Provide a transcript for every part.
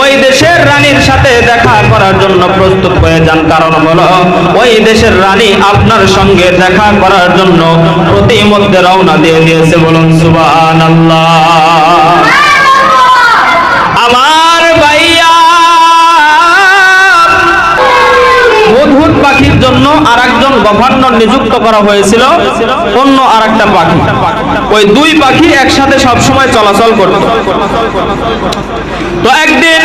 ওই দেশের রানীর সাথে দেখা করার জন্য প্রস্তুত হয়ে যান। কারণ হলো ওই দেশের রানী আপনার সঙ্গে দেখা করার জন্য প্রতিমধ্যে রওনা দিয়ে দিয়েছে। বলুন সুবহানাল্লাহ। আমার ভাইয়া, হুদহুদ পাখির জন্য আরেকজন গভর্নর নিযুক্ত করা হয়েছিল, অন্য আরেকটা পাখি। ওই দুই পাখি একসাথে সব সময় চলাচল করত। তো একদিন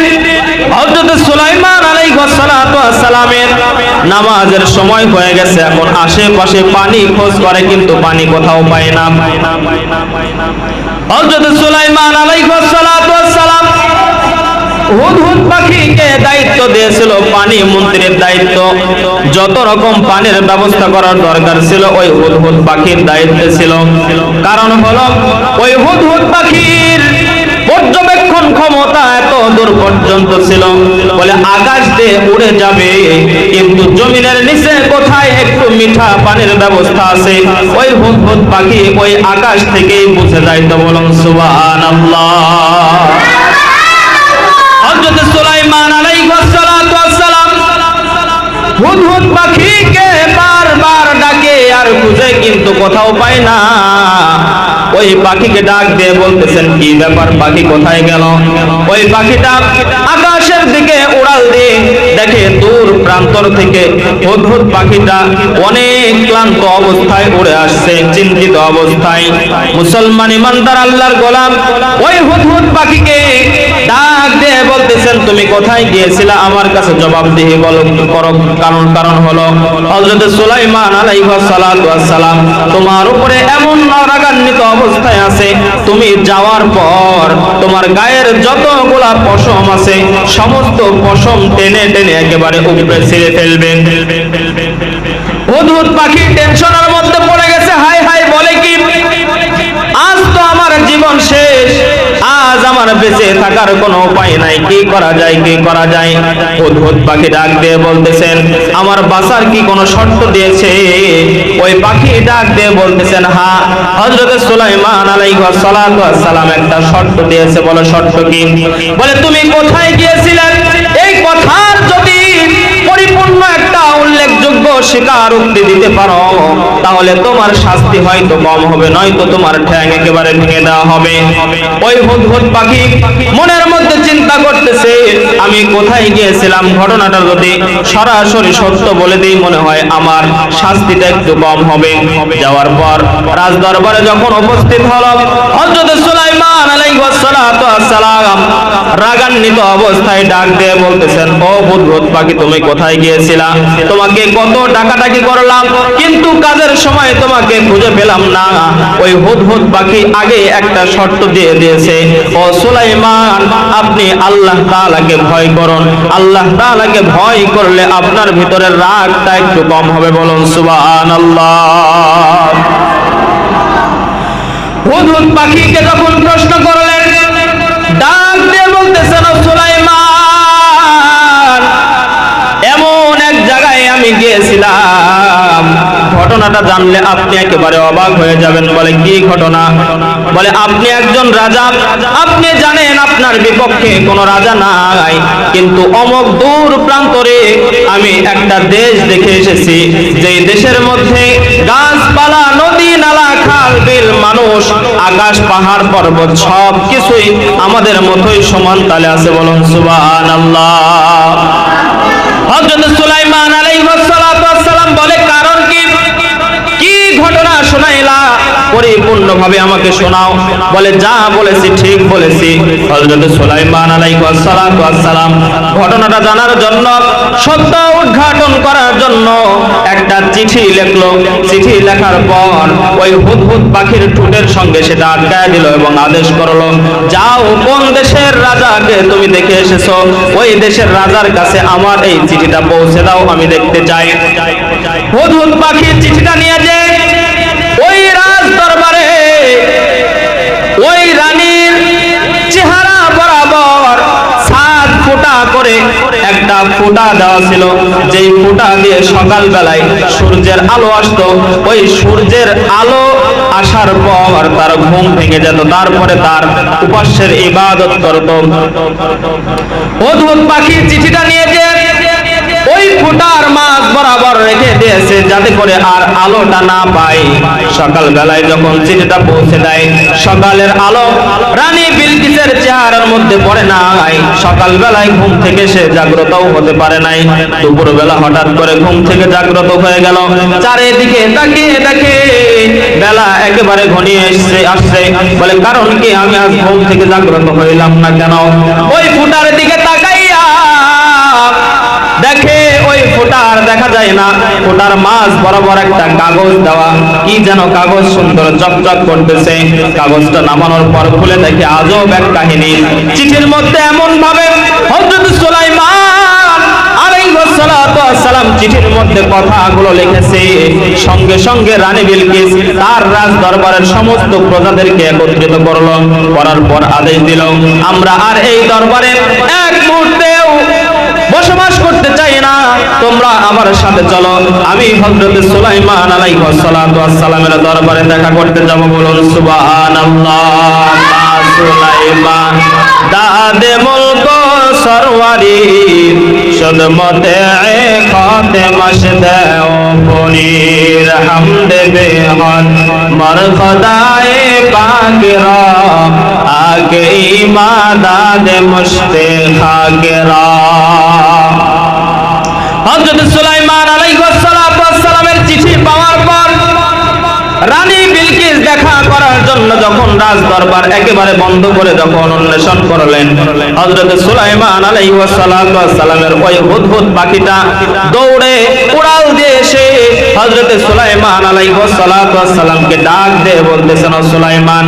হযরত সুলাইমান আলাইহিস সালাতু ওয়াস সালামের নামাজের সময় হয়ে গেছে। এখন আশেপাশে পানি খোঁজ করে, কিন্তু পানি কোথাও পায় না। হযরত সুলাইমান আলাইহিস সালাতু ওয়াস সালাম হুদহুদ পাখিকে দায়িত্ব দিয়েছিল, পানি মন্ত্রীর দায়িত্ব। যত রকম পানির ব্যবস্থা করার দরকার ছিল ওই হুদহুদ পাখির দায়িত্বে ছিল। কারণ হলো ওই হুদহুদ পাখির পর্যবেক্ষণ ক্ষমতা এত দূর পর্যন্ত ছিল, বলে আকাশ দিয়ে উড়ে যাবে, কিন্তু জমিনের নিচে কোথায় একটু মিঠা পানির ব্যবস্থা আছে ওই হুদহুদ পাখি ওই আকাশ থেকেই বুঝে যাইত। বলুন সুবহানাল্লাহ। হযরত সুলাইমান আলাইহিস সালাতু ওয়াস সালাম হুদহুদ পাখিকে বারবার ডাকে আর খুঁজে, কিন্তু কোথাও পায় না। ওই পাখিকে ডাক দিয়ে বলতেছেন, কি ব্যাপার, পাখি কোথায় গেল? ওই পাখিটা আকাশের দিকে উড়াল দিয়ে দেখে দূর প্রান্তর থেকে হুদহুদ পাখিটা অনেক ক্লান্ত অবস্থায় উড়ে আসছে, চিন্তিত অবস্থায়। মুসলমান ইমানদার আল্লাহর গোলাম ওই হুদহুদ পাখিকে ডাক দিয়ে বলতেছেন, তুমি কোথায় গিয়েছিলা? আমার কাছে জবাবদিহি বলো করো। কারণ হলো হযরত সুলাইমান আলাইহিস সালাতু ওয়াস সালাম তোমার উপরে এমন রাগান্বিত অবস্থায় আছে, তুমি যাওয়ার পর তোমার গায়ের যতগুলা পশম আছে সমস্ত পশম টেনে টেনে একেবারে উপরে ছিঁড়ে ফেলবেন। হুদহুদ পাখি টেনশনের মধ্যে পড়ে গেছে। হায় হায়, বলে কি, আজ তো আমার জীবন শেষ, আজ আমার বেঁচে থাকার কোনো উপায় নাই, কি করা যায়, কি করা যায়? হুদহুদ পাখি ডাক দিয়ে বলতেছেন, আমার বাঁচার কি কোনো শর্ত দিয়েছে? ওই পাখি ডাক দিয়ে বলতেছেন, হ্যাঁ, হযরত সুলাইমান আলাইহিস সালাতু ওয়াস সালাম একটা শর্ত দিয়েছে। বলো শর্ত কি? বলে তুমি কোথায় গিয়েছিলেন এই কথার যদি পরিপূর্ণ একটা উল্লেখযোগ্য স্বীকারোক্তি দিতে পারো তাহলে তোমার শাস্তি হয়তো কম হবে, নয়তো তোমার ঠ্যাং একেবারে ভেঙে দেওয়া হবে। ওই হুদহুদ পাখি মনের মধ্যে চিন্তা করতেছে, আমি কোথায় গিয়েছিলাম, ঘটনাটা যদি সরাসরি সত্য বলে দেই মনে হয় আমার শাস্তিটা একটু কম হবে। যাওয়ার পর রাজদরবারে যখন উপস্থিত হলো হযরত সুলাইমান আলাইহিস সালাতু ওয়াস সালাম রাগান্বিত অবস্থায় ডাক দিয়ে বলতেছেন, ও হুদহুদ পাখি, তুমি কোথায় গিয়েছিলা? তোমাকে কত ডাকাডাকি করলাম, কিন্তু কাজের সময় তোমাকে খুঁজে পেলাম না। ওই হুদহুদ পাখি আগে একটা শর্ত দিয়ে দিয়েছে, ও সুলাইমান, আপনি আল্লাহ তাআলাকে ভয় করুন, আল্লাহ তাআলাকে ভয় করলে আপনার ভিতরের রাগটা একটু কম হবে। বলুন সুবহানাল্লাহ। হুদহুদ পাখিকে যখন প্রশ্ন করলেন, ডাক দিয়ে বলতেছেন, ও সুলাইমান, এমন এক জায়গায় আমি গিয়েছিলাম, ঘটনাটা জানলে আপনি একেবারে অবাক হয়ে যাবেন। বলে কি ঘটনা? বলে আপনি একজন রাজা, আপনি জানেন আপনার বিপক্ষে কোনো রাজা নাই, কিন্তু অমুক দূর প্রান্তরে আমি একটা দেশ দেখে এসেছি, যেই দেশের মধ্যে গাছপালা, নদী, নালা, খাল, বিল, মানুষ, আকাশ, পাহাড়, পর্বত সব কিছুই আমাদের মতোই সমান তালে আছে। বলুন সুবহানাল্লাহ। হযরত সুলাইমান আলাইহিস সালাতু ওয়াস সালাম বলে, কারণ কি, কি ঘটনা শোনাইলা, পরিপূর্ণভাবে আমাকে শোনাও। বলে যা বলেছি ঠিক বলেছি। হযরত সুলাইমান আলাইহিস সালাতু ওয়াস সালাম ঘটনাটা জানার জন্য, সত্য উদ্ঘাটন করার জন্য একটা চিঠি লিখলো। চিঠি লেখার পর ওই হুদহুদ পাখির ঠোঁটের সঙ্গে সেটা আটকায় দিল এবং আদেশ করলো, যাও, কোন দেশের রাজাকে তুমি দেখে এসেছো ওই দেশের রাজার কাছে আমার এই চিঠিটা পৌঁছে দাও, আমি দেখতে চাই। হুদহুদ পাখি চিঠিটা নিয়ে যায় ওই রাজ দরবারে। ওই রানীর চেহারা বরাবর 7 ফুটা করে একটা ফুটা দেওয়া ছিল, যেই ফুটা দিয়ে সকাল বেলায় সূর্যের আলো আসতো। ওই সূর্যের আলো আসার পর তার ঘুম ভেঙে যেত, তারপরে তার উপাস্যের ইবাদত করত। হুদহুদ পাখির চিঠিটা নিয়ে যে ওই ফুটার মাঝ বরাবর রেখে দিয়েছে যাতে করে আর আলোটা না পায়। সকাল বেলায় যখন চিঠিটা পৌঁছে দেয়, সকালের আলো রানী বিলকিসের চেহারার মধ্যে পড়ে নাই। সকাল বেলায় ঘুম থেকে সে জাগ্রতও হতে পারে নাই। দুপুর বেলা হঠাৎ করে ঘুম থেকে জাগ্রত হয়ে গেল, চারিদিকে তাকিয়ে দেখে বেলা একেবারে ঘনিয়ে আসছে। বলে কারণ কি, আমি আজ ঘুম থেকে জাগ্রত হইলাম না কেন? ওই ফুটার দিকে তাকাইয়া দেখে ওই ফুটার দেখা যায় না, ফুটার মাঝ বরাবর একটা কাগজ দেওয়া, কি যেন কাগজ সুন্দর চকচক করতেছে। কাগজটা নামানোর পর খুলে দেখে আজব এক কাহিনী। চিঠির মধ্যে এমন ভাবে হযরত সুলাইমান আলাইহিস সালাতু ওয়াস সালাম চিঠির মধ্যে কথাগুলো লিখেছে। সঙ্গে সঙ্গে রানী বিলকিস তার রাজ দরবারের সমস্ত প্রজাদেরকে একত্রিত করলো, করার পর আদেশ দিল, আমরা আর এই দরবারে এক মুহূর্তেও বসবাস করতে চাই না, তোমরা আমার সাথে চলো, আমি হযরত সুলাইমান আলাইহিস সালাতু ওয়াস সালামের দরবারে দেখা করতে যাব। বলুন সুবহানাল্লাহ। সুলাইমান দাদে মুলক সরওয়ারি সদমতে খাতে মশদে ও পনির হামদে বেহদ মরখদায়ে পাকিরা আগে ইমাদাদ মুশতে খাকিরা। হযরত সুলাইমান আলাইহিস সালাতু ওয়াস সালামের চিঠি পাওয়ার পর রানী বিলকিস দেখা করার জন্য যখন রাজ দরবার একেবারে বন্ধ করে যখন অন্বেষণ করলেন, হযরত সুলাইমান আলাইহিস সালাতু ওয়াস সালামের ওই হুদহুদ পাখিটা দৌড়ে উড়াল দিয়ে এসে হযরত সুলাইমান আলাইহিস সালাতু ওয়াস সালামকে ডাক দিয়ে বলতেছেন, ও সুলাইমান।